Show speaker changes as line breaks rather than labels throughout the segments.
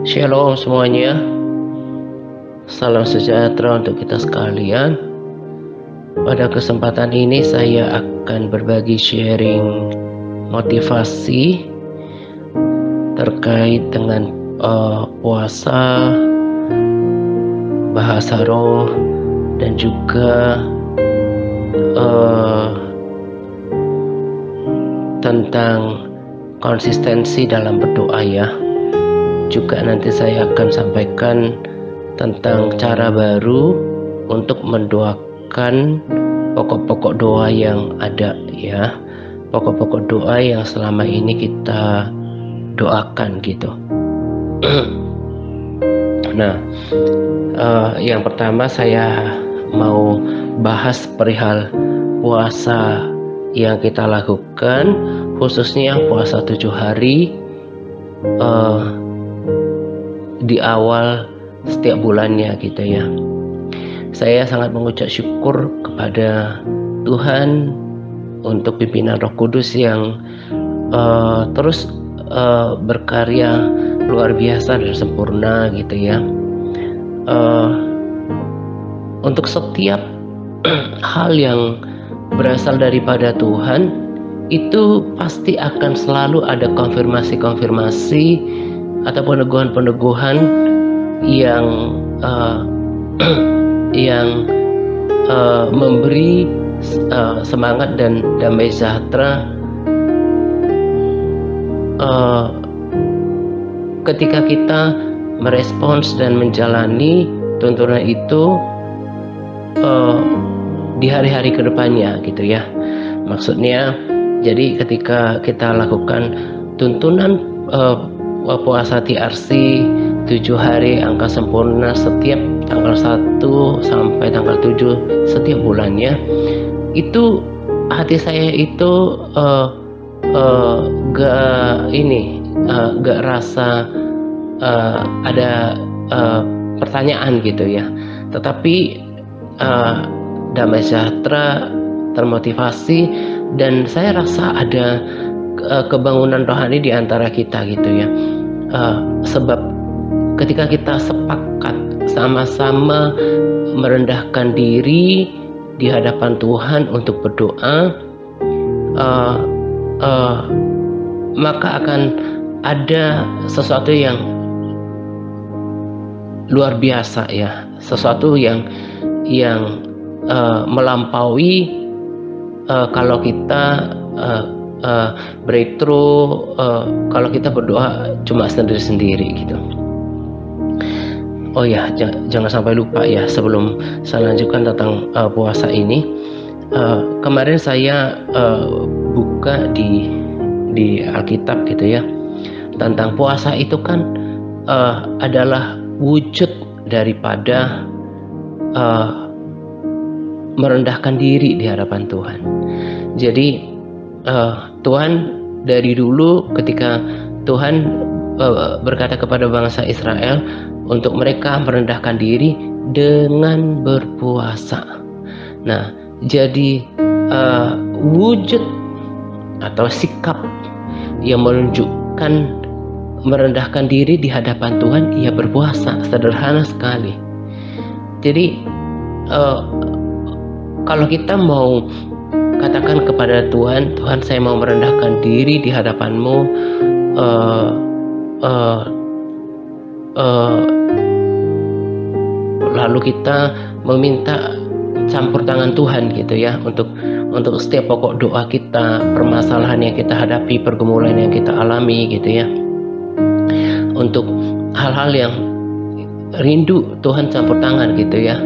Shalom semuanya, salam sejahtera untuk kita sekalian. Pada kesempatan ini saya akan berbagi sharing motivasi terkait dengan puasa, bahasa roh, dan juga tentang konsistensi dalam berdoa ya. Juga nanti saya akan sampaikan tentang cara baru untuk mendoakan pokok-pokok doa yang ada ya, pokok-pokok doa yang selama ini kita doakan gitu. Nah, yang pertama saya mau bahas perihal puasa yang kita lakukan, khususnya puasa 7 hari di awal setiap bulannya gitu ya. Saya sangat mengucap syukur kepada Tuhan untuk pimpinan Roh Kudus yang terus berkarya luar biasa dan sempurna gitu ya. Untuk setiap hal yang berasal daripada Tuhan itu pasti akan selalu ada konfirmasi atau peneguhan-peneguhan yang memberi semangat dan damai sejahtera ketika kita merespons dan menjalani tuntunan itu di hari-hari kedepannya gitu ya. Maksudnya jadi ketika kita lakukan tuntunan puasa TRC 7 hari angka sempurna setiap tanggal 1 sampai tanggal 7 setiap bulannya, itu hati saya itu gak rasa ada pertanyaan gitu ya, tetapi damai sejahtera, termotivasi, dan saya rasa ada kebangunan rohani di antara kita gitu ya. Sebab ketika kita sepakat sama-sama merendahkan diri di hadapan Tuhan untuk berdoa, maka akan ada sesuatu yang luar biasa ya, sesuatu yang melampaui kalau kita breakthrough kalau kita berdoa cuma sendiri-sendiri gitu. Oh ya, jangan sampai lupa ya sebelum saya lanjutkan tentang puasa ini. Kemarin saya buka di Alkitab gitu ya, tentang puasa itu kan adalah wujud daripada merendahkan diri di hadapan Tuhan. Jadi Tuhan dari dulu ketika Tuhan berkata kepada bangsa Israel untuk mereka merendahkan diri dengan berpuasa. Nah, jadi wujud atau sikap yang menunjukkan merendahkan diri di hadapan Tuhan, ia berpuasa. Sederhana sekali. Jadi kalau kita mau katakan kepada Tuhan, Tuhan saya mau merendahkan diri di hadapan-Mu, lalu kita meminta campur tangan Tuhan gitu ya, untuk setiap pokok doa kita, permasalahan yang kita hadapi, pergumulan yang kita alami gitu ya, untuk hal-hal yang rindu Tuhan campur tangan gitu ya,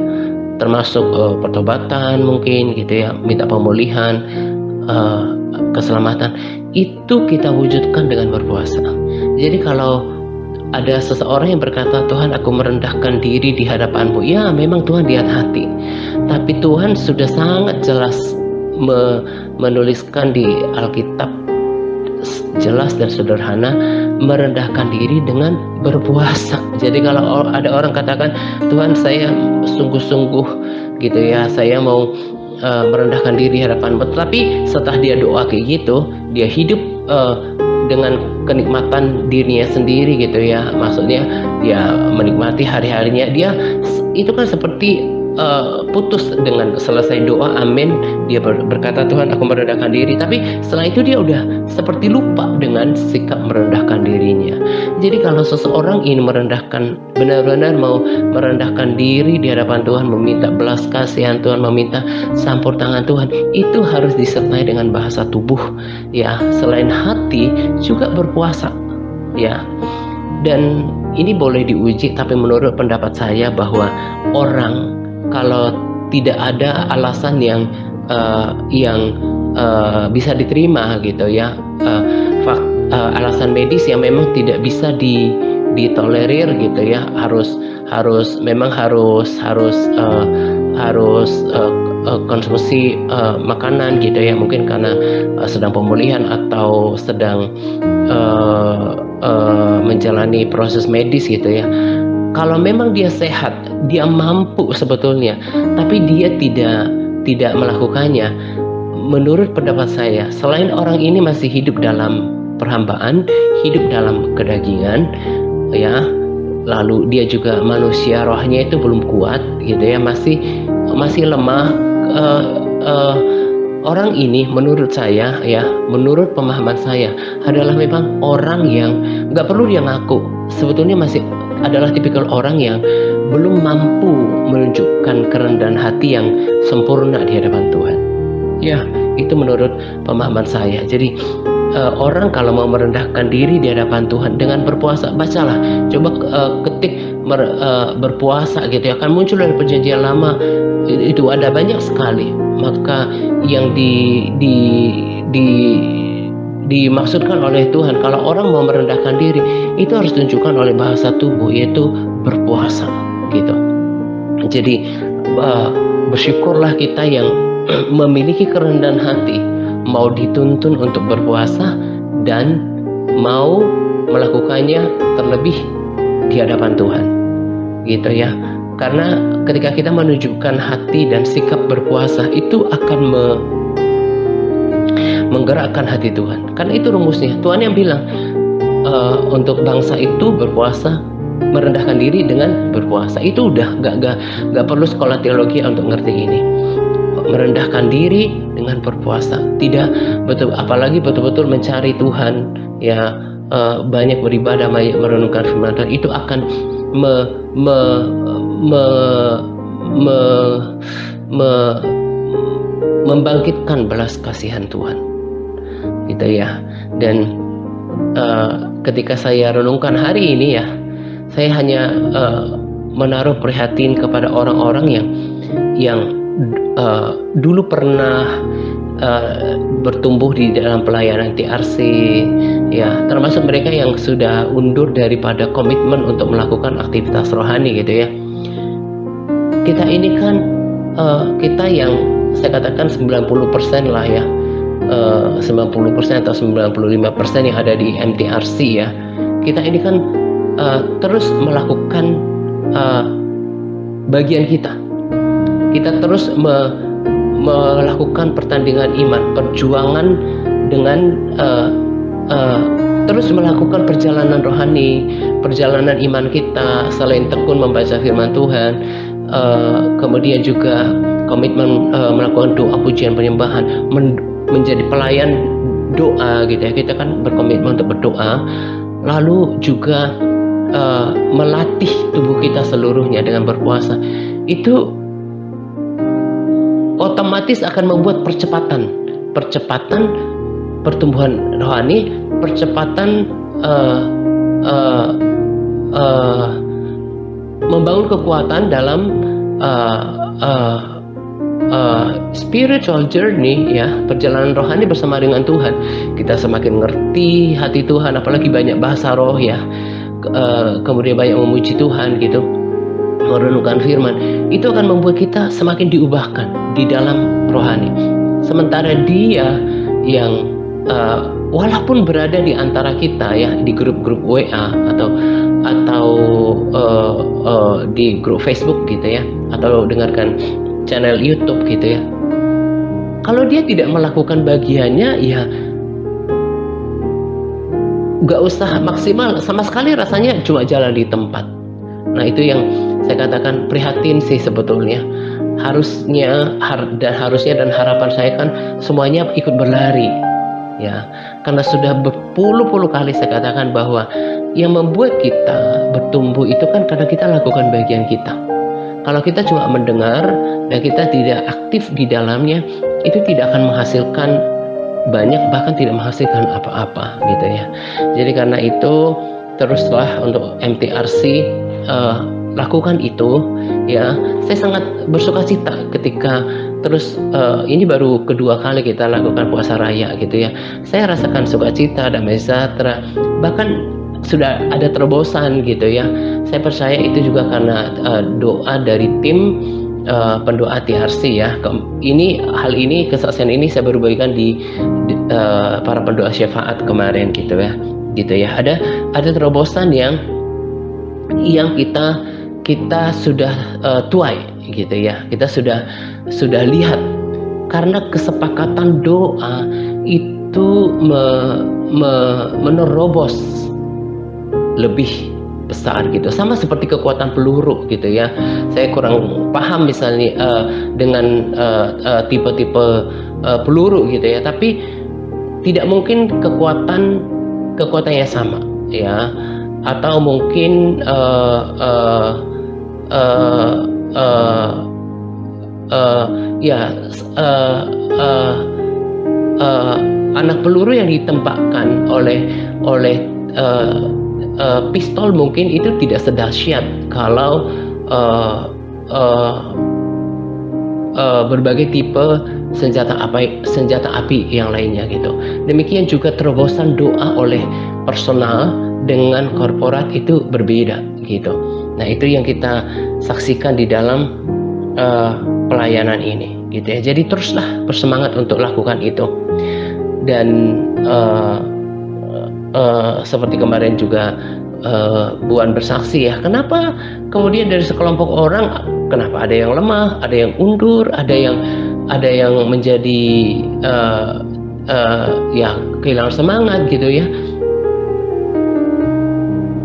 termasuk pertobatan mungkin gitu ya, minta pemulihan, keselamatan, itu kita wujudkan dengan berpuasa. Jadi kalau ada seseorang yang berkata, Tuhan aku merendahkan diri di hadapan-Mu, ya memang Tuhan lihat hati, tapi Tuhan sudah sangat jelas menuliskan di Alkitab jelas dan sederhana, merendahkan diri dengan berpuasa. Jadi kalau ada orang katakan, Tuhan saya sungguh-sungguh gitu ya, saya mau merendahkan diri di hadapan-Mu, tapi setelah dia doa kayak gitu, dia hidup dengan kenikmatan dirinya sendiri gitu ya. Maksudnya dia menikmati hari-harinya, dia itu kan seperti putus dengan selesai doa amin, dia berkata Tuhan aku merendahkan diri, tapi setelah itu dia udah seperti lupa dengan sikap merendahkan dirinya. Jadi kalau seseorang ingin merendahkan, benar-benar mau merendahkan diri di hadapan Tuhan, meminta belas kasihan Tuhan, meminta campur tangan Tuhan, itu harus disertai dengan bahasa tubuh ya. Selain hati juga berpuasa ya. Dan ini boleh diuji, tapi menurut pendapat saya bahwa orang kalau tidak ada alasan yang bisa diterima gitu ya, alasan medis yang memang tidak bisa ditolerir gitu ya, harus konsumsi makanan gitu ya, mungkin karena sedang pemulihan atau sedang menjalani proses medis gitu ya. Kalau memang dia sehat, dia mampu sebetulnya, tapi dia tidak melakukannya. Menurut pendapat saya, selain orang ini masih hidup dalam perhambaan, hidup dalam kedagingan, ya, lalu dia juga manusia, rohnya itu belum kuat, gitu ya, masih lemah. Orang ini, menurut saya, ya, menurut pemahaman saya, adalah memang orang yang nggak perlu dia ngaku, sebetulnya masih adalah tipikal orang yang belum mampu menunjukkan kerendahan hati yang sempurna di hadapan Tuhan. Ya, itu menurut pemahaman saya. Jadi orang kalau mau merendahkan diri di hadapan Tuhan dengan berpuasa, bacalah, coba ketik berpuasa gitu ya, akan muncul dari perjanjian lama itu ada banyak sekali. Maka yang dimaksudkan oleh Tuhan, kalau orang mau merendahkan diri, itu harus tunjukkan oleh bahasa tubuh, yaitu berpuasa gitu. Jadi bersyukurlah kita yang memiliki kerendahan hati, mau dituntun untuk berpuasa dan mau melakukannya terlebih di hadapan Tuhan gitu ya. Karena ketika kita menunjukkan hati dan sikap berpuasa, itu akan menggerakkan hati Tuhan. Karena itu rumusnya. Tuhan yang bilang untuk bangsa itu berpuasa, merendahkan diri dengan berpuasa. Itu udah nggak perlu sekolah teologi untuk ngerti ini. Merendahkan diri dengan berpuasa. Tidak apalagi betul-betul mencari Tuhan ya, banyak beribadah, banyak merenungkan firman Tuhan, itu akan membangkitkan belas kasihan Tuhan gitu ya. Dan ketika saya renungkan hari ini ya, saya hanya menaruh prihatin kepada orang-orang yang dulu pernah bertumbuh di dalam pelayanan TRC ya, termasuk mereka yang sudah undur daripada komitmen untuk melakukan aktivitas rohani gitu ya. Kita ini kan kita yang saya katakan 90% lah ya, 90% atau 95% yang ada di MTRC ya, kita ini kan terus melakukan bagian kita terus melakukan pertandingan iman, perjuangan dengan terus melakukan perjalanan rohani, perjalanan iman kita, selain tekun membaca firman Tuhan, kemudian juga komitmen melakukan doa, pujian, penyembahan, menjadi pelayan doa gitu ya. Kita kan berkomitmen untuk berdoa, lalu juga melatih tubuh kita seluruhnya dengan berpuasa. Itu otomatis akan membuat percepatan pertumbuhan rohani, percepatan membangun kekuatan dalam spiritual journey ya, perjalanan rohani bersama dengan Tuhan. Kita semakin ngerti hati Tuhan, apalagi banyak bahasa roh ya, kemudian banyak memuji Tuhan gitu, merenungkan firman, itu akan membuat kita semakin diubahkan di dalam rohani. Sementara dia yang walaupun berada di antara kita ya, di grup-grup WA atau di grup Facebook gitu ya, atau dengarkan channel YouTube gitu ya, kalau dia tidak melakukan bagiannya ya nggak usah maksimal sama sekali, rasanya cuma jalan di tempat. Nah itu yang saya katakan prihatin sih sebetulnya. Harusnya dan harapan saya kan semuanya ikut berlari, ya, karena sudah berpuluh-puluh kali saya katakan bahwa yang membuat kita bertumbuh itu kan karena kita lakukan bagian kita. Kalau kita cuma mendengar dan kita tidak aktif di dalamnya, itu tidak akan menghasilkan banyak, bahkan tidak menghasilkan apa-apa gitu ya. Jadi karena itu teruslah untuk MTRC lakukan itu ya. Saya sangat bersuka cita ketika terus ini baru kedua kali kita lakukan puasa raya gitu ya. Saya rasakan sukacita, damai sejahtera, bahkan sudah ada terobosan gitu ya. Saya percaya itu juga karena doa dari tim pendoa TRC ya. Hal ini kesaksian ini saya baru bagikan di para pendoa syafaat kemarin gitu ya. Ada terobosan yang kita sudah tuai gitu ya. Kita sudah lihat karena kesepakatan doa itu menerobos lebih besar gitu, sama seperti kekuatan peluru gitu ya. Saya kurang paham misalnya dengan tipe-tipe peluru gitu ya, tapi tidak mungkin kekuatannya sama ya, atau mungkin anak peluru yang ditembakkan oleh pistol mungkin itu tidak sedahsyat kalau berbagai tipe senjata api yang lainnya gitu. Demikian juga terobosan doa oleh personal dengan korporat itu berbeda gitu. Nah itu yang kita saksikan di dalam pelayanan ini gitu ya. Jadi teruslah bersemangat untuk lakukan itu. Dan seperti kemarin juga Buan bersaksi ya, kenapa kemudian dari sekelompok orang, kenapa ada yang lemah, ada yang undur, ada yang menjadi ya kehilangan semangat gitu ya.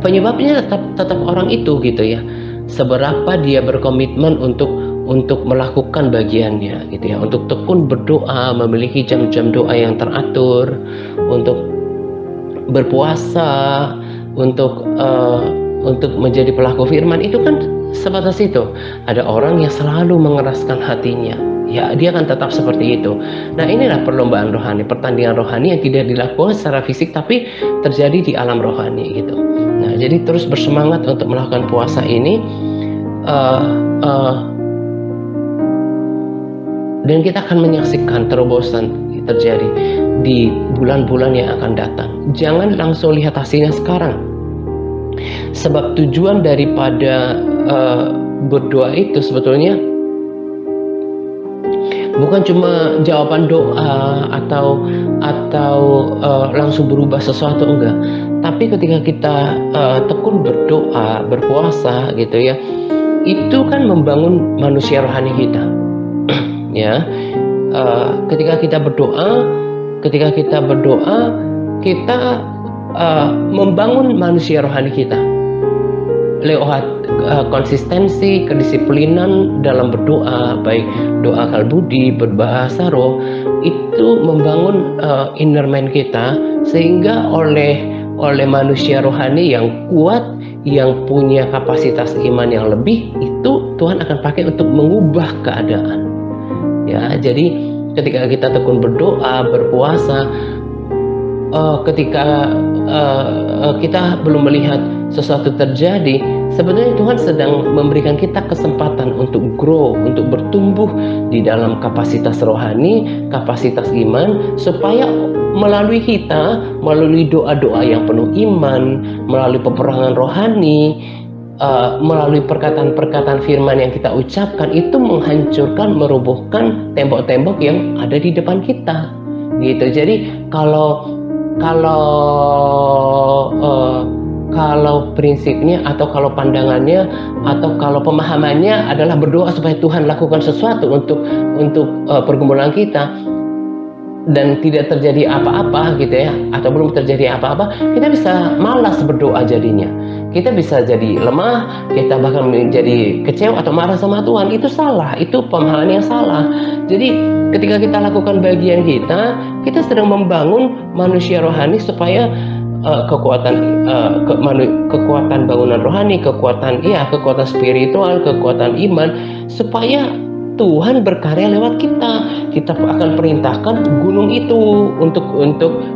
Penyebabnya tetap orang itu gitu ya. Seberapa dia berkomitmen untuk melakukan bagiannya gitu ya, untuk tekun berdoa, memiliki jam-jam doa yang teratur, untuk berpuasa, untuk menjadi pelaku firman. Itu kan sebatas itu. Ada orang yang selalu mengeraskan hatinya, ya dia akan tetap seperti itu. Nah inilah perlombaan rohani, pertandingan rohani yang tidak dilakukan secara fisik tapi terjadi di alam rohani gitu. Nah jadi terus bersemangat untuk melakukan puasa ini, dan kita akan menyaksikan terobosan terjadi di bulan-bulan yang akan datang. Jangan langsung lihat hasilnya sekarang, sebab tujuan daripada berdoa itu sebetulnya bukan cuma jawaban doa atau langsung berubah sesuatu, enggak. Tapi ketika kita tekun berdoa, berpuasa gitu ya, itu kan membangun manusia rohani kita. Ya, ketika kita berdoa, kita membangun manusia rohani kita lewat konsistensi, kedisiplinan dalam berdoa, baik doa kalbudi, berbahasa roh, itu membangun inner man kita, sehingga oleh manusia rohani yang kuat, yang punya kapasitas iman yang lebih, itu Tuhan akan pakai untuk mengubah keadaan. Ya, jadi ketika kita tekun berdoa, berpuasa, ketika kita belum melihat sesuatu terjadi, sebenarnya Tuhan sedang memberikan kita kesempatan untuk grow, untuk bertumbuh di dalam kapasitas rohani, kapasitas iman, supaya melalui kita, melalui doa-doa yang penuh iman, melalui peperangan rohani, melalui perkataan-perkataan firman yang kita ucapkan, itu menghancurkan, merobohkan tembok-tembok yang ada di depan kita gitu. Jadi kalau prinsipnya atau kalau pandangannya atau kalau pemahamannya adalah berdoa supaya Tuhan lakukan sesuatu untuk pergumulan kita, dan tidak terjadi apa-apa gitu ya, atau belum terjadi apa-apa, kita bisa malas berdoa jadinya. Kita bisa jadi lemah, kita bahkan menjadi kecewa atau marah sama Tuhan. Itu salah, itu pemahaman yang salah. Jadi ketika kita lakukan bagian kita sedang membangun manusia rohani supaya kekuatan bangunan rohani, kekuatan spiritual, kekuatan iman, supaya Tuhan berkarya lewat kita. Kita akan perintahkan gunung itu untuk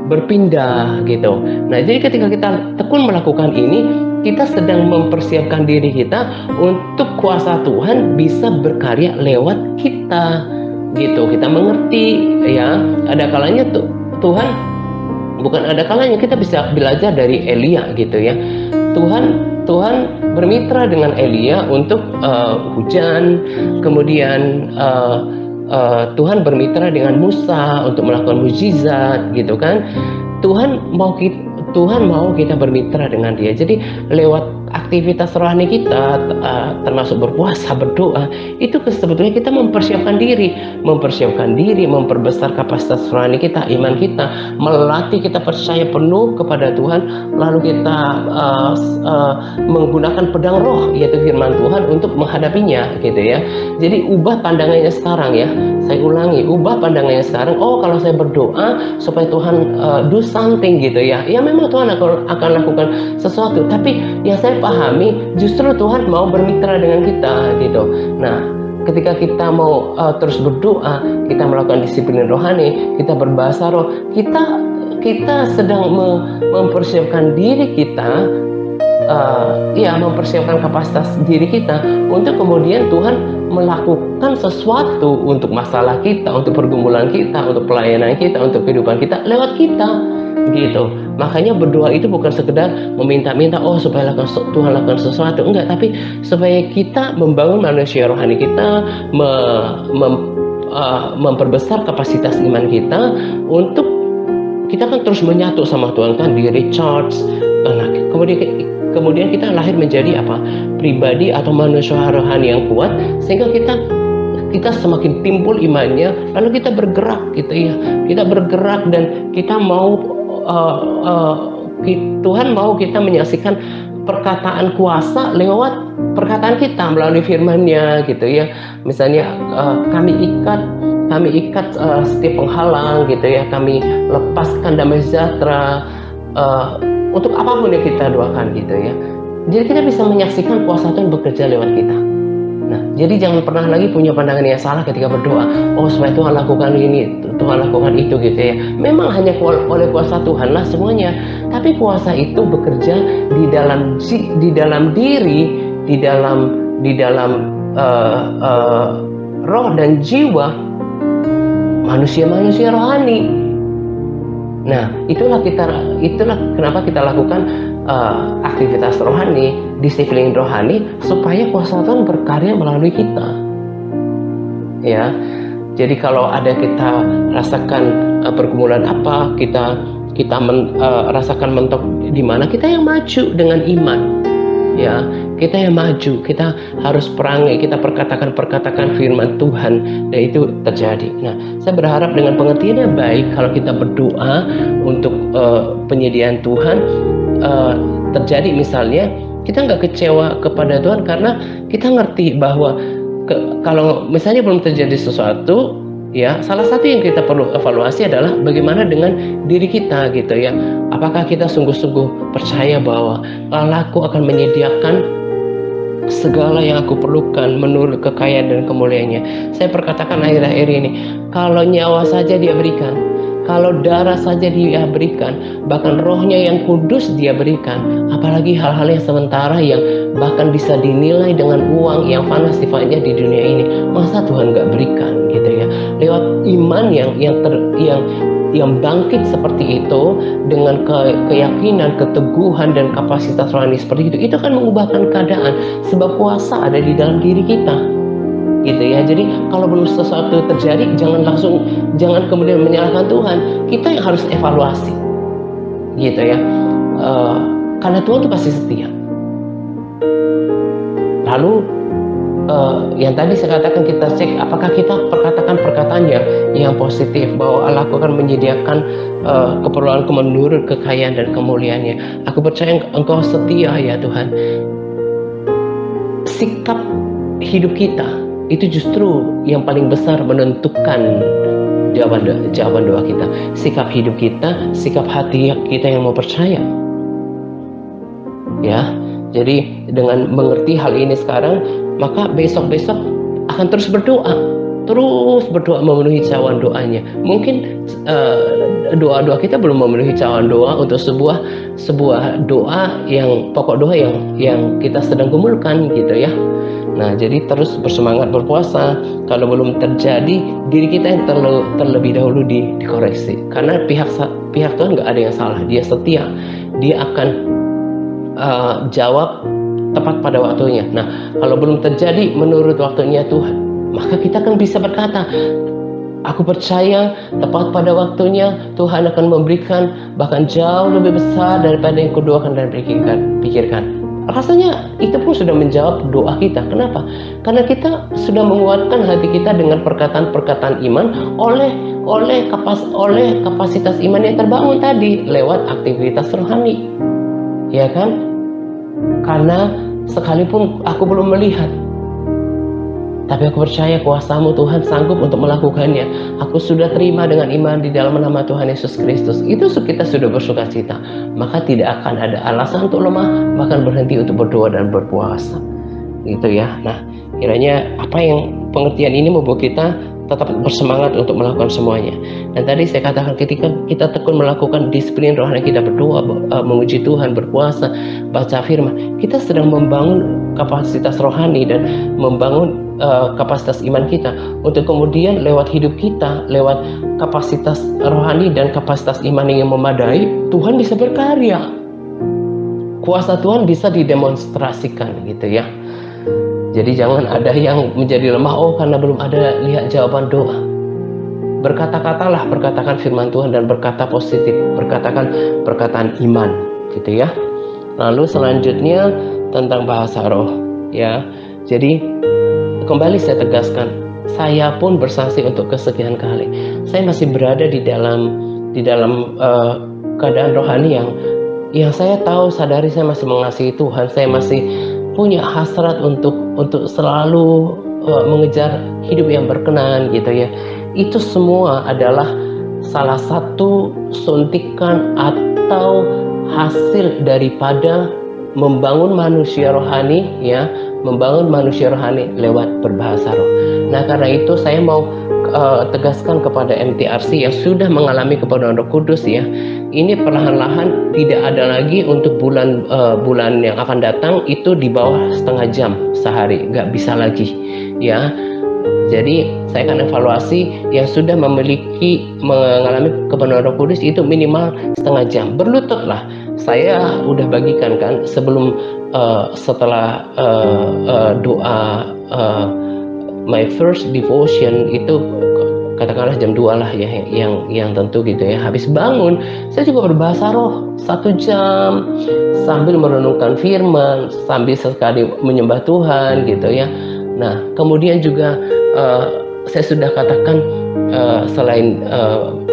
berpindah gitu. Nah, jadi ketika kita tekun melakukan ini, kita sedang mempersiapkan diri kita untuk kuasa Tuhan bisa berkarya lewat kita gitu. Kita mengerti ya, ada kalanya Tuhan, bukan ada kalanya, kita bisa belajar dari Elia gitu ya. Tuhan bermitra dengan Elia untuk hujan, kemudian Tuhan bermitra dengan Musa untuk melakukan mukjizat gitu kan. Tuhan mau kita bermitra dengan dia. Jadi lewat aktivitas rohani kita, termasuk berpuasa, berdoa, itu sebetulnya kita mempersiapkan diri, memperbesar kapasitas rohani kita, iman kita, melatih kita percaya penuh kepada Tuhan, lalu kita menggunakan pedang roh, yaitu firman Tuhan, untuk menghadapinya gitu ya. Jadi ubah pandangannya sekarang ya. Saya ulangi, ubah pandangannya sekarang. Oh, kalau saya berdoa supaya Tuhan do something gitu ya. Ya memang Tuhan akan lakukan sesuatu, tapi yang saya pahami justru Tuhan mau bermitra dengan kita gitu. Nah, ketika kita mau terus berdoa, kita melakukan disiplin rohani, kita berbahasa roh, kita sedang mempersiapkan diri kita, mempersiapkan kapasitas diri kita untuk kemudian Tuhan melakukan sesuatu untuk masalah kita, untuk pergumulan kita, untuk pelayanan kita, untuk kehidupan kita lewat kita gitu. Makanya berdoa itu bukan sekedar meminta-minta supaya Tuhan lakukan sesuatu, enggak, tapi supaya kita membangun manusia rohani kita, memperbesar kapasitas iman kita, untuk kita kan terus menyatu sama Tuhan kan, di recharge. Nah, kemudian kita lahir menjadi pribadi atau manusia rohani yang kuat, sehingga kita semakin timbul imannya, lalu kita bergerak gitu ya. Kita bergerak dan kita mau Tuhan mau kita menyaksikan perkataan kuasa lewat perkataan kita melalui firman-Nya gitu ya. Misalnya kami ikat setiap penghalang gitu ya, kami lepaskan damai sejahtera untuk apapun yang kita doakan gitu ya. Jadi kita bisa menyaksikan kuasa Tuhan bekerja lewat kita. Nah, jadi jangan pernah lagi punya pandangan yang salah ketika berdoa. Supaya Tuhan lakukan ini, Tuhan lakukan itu gitu ya. Memang hanya oleh kuasa Tuhan lah semuanya. Tapi kuasa itu bekerja di dalam diri, di dalam roh dan jiwa manusia rohani. Nah, itulah kenapa kita lakukan aktivitas rohani, disiplin rohani, supaya kuasa Tuhan berkarya melalui kita. Ya, jadi kalau ada kita rasakan pergumulan apa, kita rasakan mentok di mana, kita yang maju dengan iman. Ya, kita yang maju, kita harus perangi, kita perkatakan firman Tuhan, dan itu terjadi. Nah, saya berharap dengan pengertian yang baik, kalau kita berdoa untuk penyediaan Tuhan terjadi, misalnya kita nggak kecewa kepada Tuhan karena kita ngerti bahwa kalau misalnya belum terjadi sesuatu, ya salah satu yang kita perlu evaluasi adalah bagaimana dengan diri kita gitu ya. Apakah kita sungguh-sungguh percaya bahwa Allah-Ku akan menyediakan segala yang aku perlukan menurut kekayaan dan kemuliaannya. Saya perkatakan akhir-akhir ini, kalau nyawa saja Dia berikan, kalau darah saja Dia berikan, bahkan rohnya yang kudus Dia berikan, apalagi hal-hal yang sementara yang bahkan bisa dinilai dengan uang yang fana sifatnya di dunia ini, masa Tuhan nggak berikan gitu ya. Lewat iman yang bangkit seperti itu, dengan keyakinan, keteguhan, dan kapasitas rohani seperti itu akan mengubahkan keadaan, sebab kuasa ada di dalam diri kita gitu ya. Jadi kalau belum sesuatu terjadi, jangan kemudian menyalahkan Tuhan. Kita yang harus evaluasi gitu ya, karena Tuhan itu pasti setia. Lalu yang tadi saya katakan, kita cek apakah kita perkatakan perkataan yang positif, bahwa Allah akan menyediakan keperluanku menurut kekayaan dan kemuliaannya. Aku percaya Engkau setia ya Tuhan. Sikap hidup kita itu justru yang paling besar menentukan jawaban doa kita. Sikap hidup kita, sikap hati kita yang mau percaya. Ya, jadi dengan mengerti hal ini sekarang, maka besok-besok akan terus berdoa memenuhi cawan doanya. Mungkin doa-doa kita belum memenuhi cawan doa untuk sebuah doa yang pokok doa yang kita sedang gumulkan gitu ya. Nah, jadi terus bersemangat berpuasa. Kalau belum terjadi, diri kita yang terlebih dahulu dikoreksi. Karena pihak Tuhan nggak ada yang salah, Dia setia, Dia akan jawab tepat pada waktunya. Nah, kalau belum terjadi menurut waktunya Tuhan, maka kita akan bisa berkata, aku percaya tepat pada waktunya Tuhan akan memberikan bahkan jauh lebih besar daripada yang kudoakan dan pikirkan. Rasanya itu pun sudah menjawab doa kita. Kenapa? Karena kita sudah menguatkan hati kita dengan perkataan-perkataan iman oleh kapasitas iman yang terbangun tadi lewat aktivitas rohani. Ya kan? Karena sekalipun aku belum melihat, tapi aku percaya kuasa-Mu Tuhan sanggup untuk melakukannya. Aku sudah terima dengan iman di dalam nama Tuhan Yesus Kristus. Itu kita sudah bersuka cita. Maka tidak akan ada alasan untuk lemah, bahkan berhenti untuk berdoa dan berpuasa. Gitu ya. Nah, kiranya apa yang pengertian ini membuat kita tetap bersemangat untuk melakukan semuanya. Dan tadi saya katakan, ketika kita tekun melakukan disiplin rohani kita, berdoa, memuji Tuhan, berpuasa, baca firman, kita sedang membangun kapasitas rohani dan membangun kapasitas iman kita, untuk kemudian lewat hidup kita, lewat kapasitas rohani dan kapasitas iman yang memadai, Tuhan bisa berkarya. Kuasa Tuhan bisa didemonstrasikan gitu ya. Jadi jangan ada yang menjadi lemah karena belum ada lihat jawaban doa. Berkata-katalah, perkatakan firman Tuhan dan berkata positif, berkatakan perkataan iman gitu ya. Lalu selanjutnya tentang bahasa roh ya. Jadi kembali saya tegaskan, saya pun bersaksi untuk kesekian kali, saya masih berada di dalam keadaan rohani yang saya tahu, sadari saya masih mengasihi Tuhan, saya masih punya hasrat untuk selalu mengejar hidup yang berkenan gitu ya. Itu semua adalah salah satu suntikan atau hasil daripada membangun manusia rohani ya, membangun manusia rohani lewat berbahasa roh. Nah, karena itu saya mau tegaskan kepada MTRC yang sudah mengalami kepenuhan Roh Kudus ya, ini perlahan-lahan tidak ada lagi untuk bulan yang akan datang itu di bawah setengah jam sehari, nggak bisa lagi ya. Jadi saya akan evaluasi yang sudah mengalami kepenuhan Roh Kudus itu minimal setengah jam. Berlututlah, saya udah bagikan kan sebelum setelah doa my first devotion itu katakanlah jam 2 lah ya, yang tentu gitu ya. Habis bangun saya juga berbahasa roh 1 jam sambil merenungkan firman, sambil sekali menyembah Tuhan gitu ya. Nah, kemudian juga saya sudah katakan selain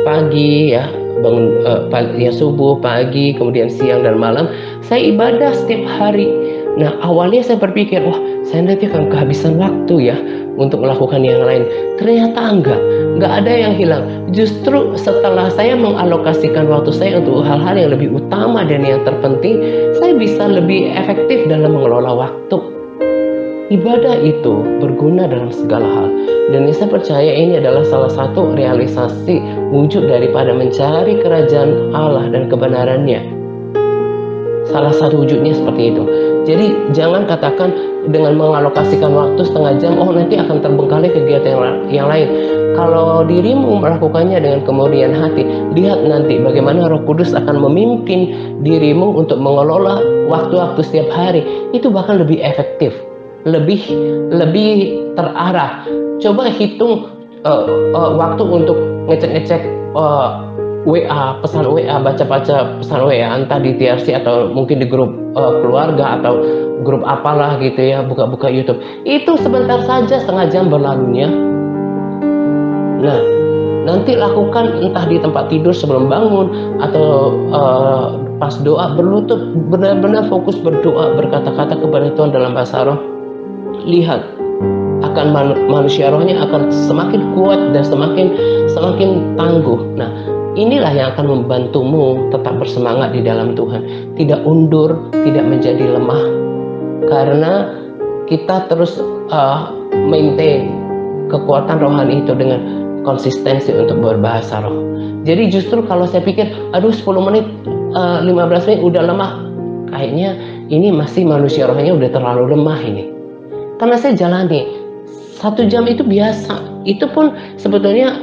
pagi ya, bangun pagi ya, subuh, pagi, kemudian siang dan malam saya ibadah setiap hari. Nah, awalnya saya berpikir, wah, saya nanti akan kehabisan waktu ya untuk melakukan yang lain. Ternyata enggak ada yang hilang. Justru setelah saya mengalokasikan waktu saya untuk hal-hal yang lebih utama dan yang terpenting, saya bisa lebih efektif dalam mengelola waktu. Ibadah itu berguna dalam segala hal. Dan saya percaya ini adalah salah satu realisasi wujud daripada mencari kerajaan Allah dan kebenarannya. Salah satu wujudnya seperti itu. Jadi jangan katakan dengan mengalokasikan waktu setengah jam, oh nanti akan terbengkalai kegiatan yang lain. Kalau dirimu melakukannya dengan kemurnian hati, lihat nanti bagaimana Roh Kudus akan memimpin dirimu untuk mengelola waktu-waktu setiap hari. Itu bahkan lebih efektif, lebih terarah. Coba hitung waktu untuk ngecek WA, pesan WA, baca-baca pesan WA, entah di TRC atau mungkin di grup keluarga atau grup apalah gitu ya, buka-buka YouTube. Itu sebentar saja, setengah jam berlalunya. Nah, nanti lakukan entah di tempat tidur sebelum bangun atau pas doa berlutut, benar-benar fokus berdoa, berkata-kata kepada Tuhan dalam bahasa roh. Lihat, akan manusia rohnya akan semakin kuat dan semakin tangguh. Nah, inilah yang akan membantumu tetap bersemangat di dalam Tuhan, tidak undur, tidak menjadi lemah, karena kita terus maintain kekuatan rohani itu dengan konsistensi untuk berbahasa roh. Jadi justru kalau saya pikir, aduh 10 menit, 15 menit udah lemah, kayaknya ini masih manusia rohnya udah terlalu lemah ini. Karena saya jalani 1 jam itu biasa. Itu pun sebetulnya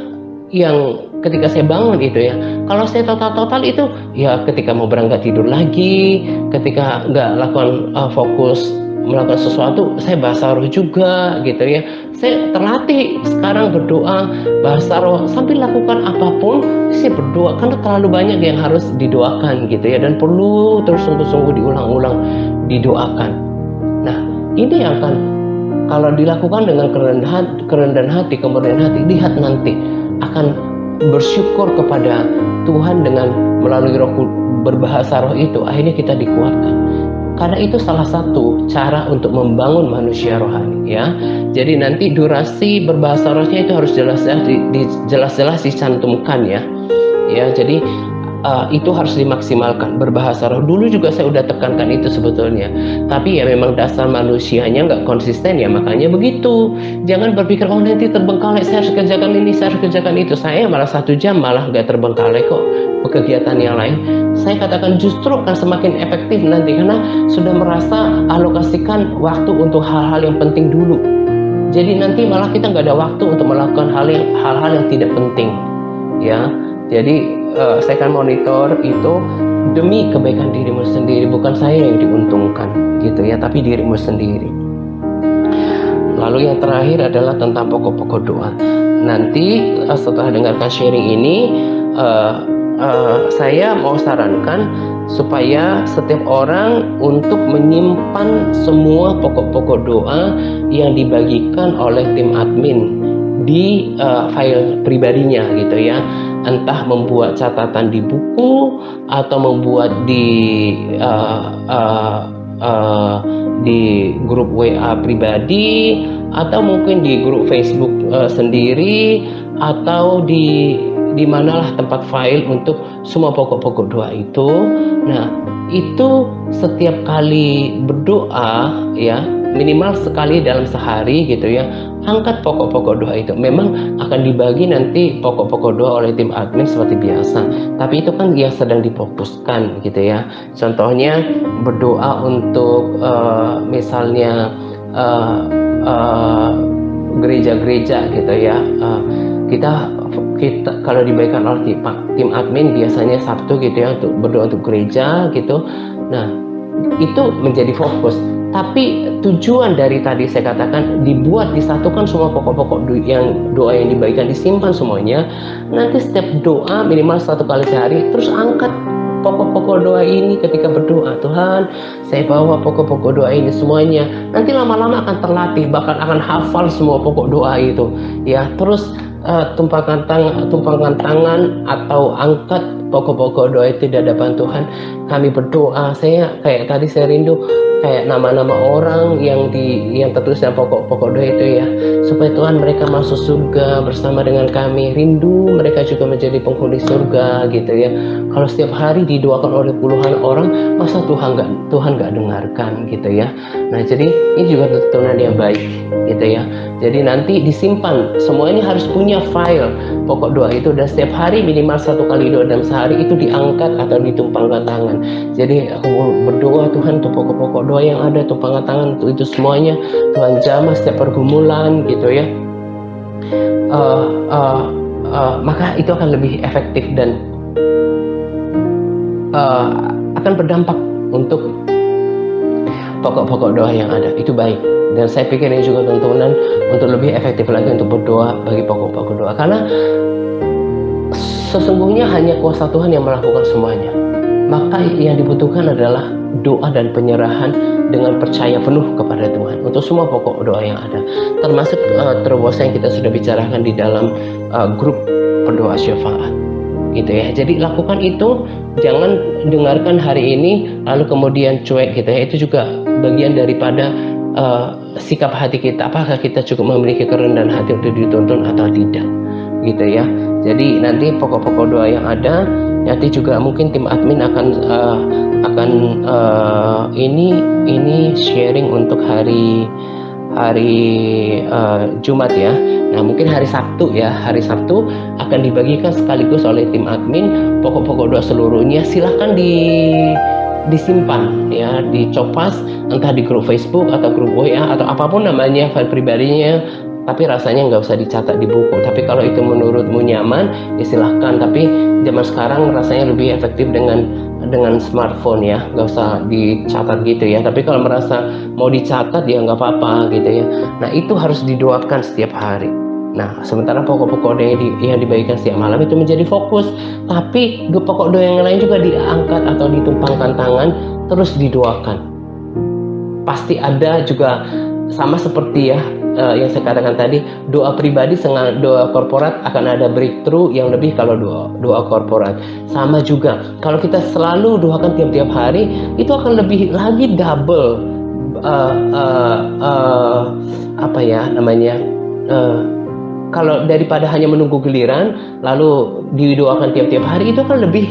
yang ketika saya bangun itu ya. Kalau saya total itu ya ketika mau berangkat tidur lagi, ketika nggak lakukan fokus melakukan sesuatu, saya bahasa roh juga gitu ya. Saya terlatih sekarang berdoa bahasa roh, sambil lakukan apapun saya berdoa, karena terlalu banyak yang harus didoakan gitu ya, dan perlu terus sungguh-sungguh diulang-ulang didoakan. Nah, ini akan kalau dilakukan dengan kerendahan hati, kemurnian hati, lihat nanti akan bersyukur kepada Tuhan dengan melalui roh berbahasa roh itu, akhirnya kita dikuatkan. Karena itu salah satu cara untuk membangun manusia rohani ya. Jadi nanti durasi berbahasa rohnya itu harus jelas-jelas dicantumkan ya. Ya, jadi itu harus dimaksimalkan. Berbahasa roh dulu juga saya udah tekankan itu sebetulnya, tapi ya memang dasar manusianya nggak konsisten ya, makanya begitu. Jangan berpikir oh nanti terbengkalai, saya harus kerjakan ini, saya harus kerjakan itu. Saya malah 1 jam malah nggak terbengkalai kok kegiatan yang lain. Saya katakan justru akan semakin efektif nanti, karena sudah merasa alokasikan waktu untuk hal-hal yang penting dulu. Jadi nanti malah kita nggak ada waktu untuk melakukan hal-hal yang tidak penting ya. Jadi saya akan monitor itu demi kebaikan dirimu sendiri, bukan saya yang diuntungkan gitu ya, tapi dirimu sendiri. Lalu yang terakhir adalah tentang pokok-pokok doa. Nanti setelah dengarkan sharing ini, saya mau sarankan supaya setiap orang untuk menyimpan semua pokok-pokok doa yang dibagikan oleh tim admin di file pribadinya gitu ya. Entah membuat catatan di buku atau membuat di grup WA pribadi, atau mungkin di grup Facebook sendiri, atau di manalah tempat file untuk semua pokok-pokok doa itu. Nah, itu setiap kali berdoa ya, minimal sekali dalam sehari gitu ya, angkat pokok-pokok doa itu. Memang akan dibagi nanti pokok-pokok doa oleh tim admin seperti biasa, tapi itu kan yang sedang difokuskan gitu ya. Contohnya berdoa untuk misalnya gereja-gereja gitu ya. Kita kalau dibagikan oleh tim admin biasanya Sabtu gitu ya, untuk berdoa untuk gereja gitu. Nah, itu menjadi fokus. Tapi tujuan dari tadi saya katakan dibuat, disatukan semua pokok-pokok doa yang dibagikan, disimpan semuanya. Nanti setiap doa minimal 1 kali sehari, terus angkat pokok-pokok doa ini ketika berdoa. Tuhan, saya bawa pokok-pokok doa ini semuanya. Nanti lama-lama akan terlatih, bahkan akan hafal semua pokok doa itu ya. Terus tumpangkan tangan atau angkat pokok-pokok doa itu di hadapan Tuhan. Kami berdoa, saya kayak tadi saya rindu kayak nama-nama orang yang tertulis dalam pokok-pokok doa itu ya, supaya Tuhan mereka masuk surga bersama dengan kami. Rindu mereka juga menjadi penghuni surga gitu ya. Kalau setiap hari didoakan oleh puluhan orang, masa Tuhan nggak dengarkan gitu ya. Nah, jadi ini juga tuntunan yang baik gitu ya. Jadi nanti disimpan, semua ini harus punya file pokok doa itu, dan setiap hari minimal 1 kali doa dalam sehari itu diangkat atau ditumpangkan tangan. Jadi aku berdoa, Tuhan, untuk pokok-pokok doa yang ada, tumpangkan tangan untuk itu semuanya. Tuhan jamah setiap pergumulan gitu ya. Maka itu akan lebih efektif dan akan berdampak untuk pokok-pokok doa yang ada. Itu baik, dan saya pikir ini juga tuntunan untuk lebih efektif lagi untuk berdoa bagi pokok-pokok doa, karena sesungguhnya hanya kuasa Tuhan yang melakukan semuanya. Maka yang dibutuhkan adalah doa dan penyerahan dengan percaya penuh kepada Tuhan untuk semua pokok doa yang ada, termasuk terobosan yang kita sudah bicarakan di dalam grup pendoa syafaat gitu ya. Jadi lakukan itu, jangan dengarkan hari ini lalu kemudian cuek gitu ya. Itu juga bagian daripada sikap hati kita, apakah kita cukup memiliki kerendahan hati untuk dituntun atau tidak gitu ya. Jadi nanti pokok-pokok doa yang ada, nanti juga mungkin tim admin akan ini sharing untuk hari Jumat ya. Nah mungkin hari Sabtu akan dibagikan sekaligus oleh tim admin pokok-pokok doa seluruhnya. Silahkan disimpan ya, dicopas entah di grup Facebook atau grup WA atau apapun namanya, file pribadinya, tapi rasanya nggak usah dicatat di buku. Tapi kalau itu menurutmu nyaman ya silahkan, tapi zaman sekarang rasanya lebih efektif dengan smartphone ya, nggak usah dicatat gitu ya. Tapi kalau merasa mau dicatat ya nggak apa-apa gitu ya. Nah itu harus didoakan setiap hari. Nah sementara pokok-pokok doa yang dibagikan setiap malam itu menjadi fokus, tapi pokok doa yang lain juga diangkat atau ditumpangkan tangan terus didoakan. Pasti ada juga, sama seperti ya yang saya katakan tadi, doa pribadi dengan doa korporat akan ada breakthrough yang lebih kalau doa korporat. Sama juga kalau kita selalu doakan tiap-tiap hari, itu akan lebih lagi double apa ya namanya, kalau daripada hanya menunggu giliran lalu didoakan tiap-tiap hari, itu kan lebih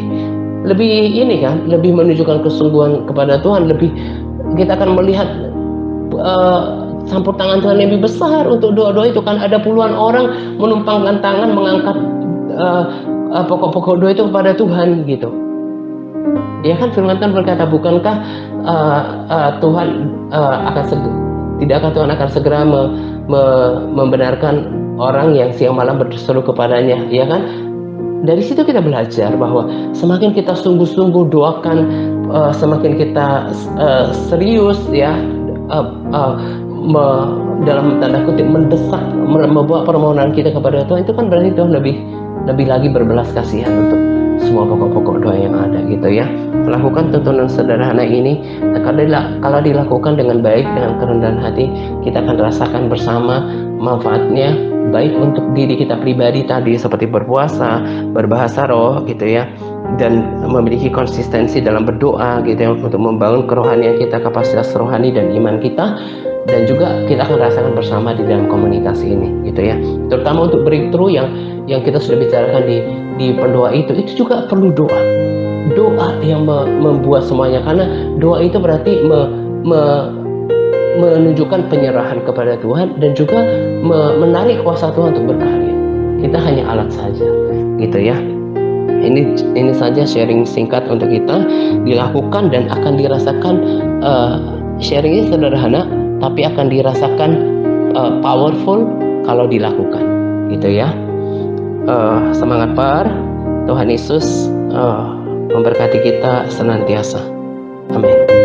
ini kan, lebih menunjukkan kesungguhan kepada Tuhan, lebih kita akan melihat campur tangan Tuhan lebih besar untuk doa-doa itu kan. Ada puluhan orang menumpangkan tangan mengangkat pokok-pokok doa itu kepada Tuhan gitu ya kan. Firman Tuhan berkata, bukankah Tuhan tidakkah Tuhan akan segera membenarkan orang yang siang malam berseru kepadanya ya kan. Dari situ kita belajar bahwa semakin kita sungguh-sungguh doakan, semakin kita serius ya, dalam tanda kutip mendesak, membawa permohonan kita kepada Tuhan, itu kan berarti Tuhan lebih lagi berbelas kasihan untuk semua pokok-pokok doa yang ada gitu ya. Lakukan tuntunan sederhana ini, kalau dilakukan dengan baik, dengan kerendahan hati, kita akan rasakan bersama manfaatnya, baik untuk diri kita pribadi tadi seperti berpuasa, berbahasa roh gitu ya, dan memiliki konsistensi dalam berdoa gitu ya, untuk membangun kerohanian kita, kapasitas rohani dan iman kita, dan juga kita akan rasakan bersama di dalam komunikasi ini gitu ya. Terutama untuk breakthrough yang kita sudah bicarakan di pendoa itu juga perlu doa yang membuat semuanya, karena doa itu berarti menunjukkan penyerahan kepada Tuhan dan juga menarik kuasa Tuhan untuk berkarya. Kita hanya alat saja gitu ya. Ini saja sharing singkat untuk kita dilakukan dan akan dirasakan. Sharingnya sederhana tapi akan dirasakan powerful kalau dilakukan gitu ya. Semangat par, Tuhan Yesus memberkati kita senantiasa. Amin.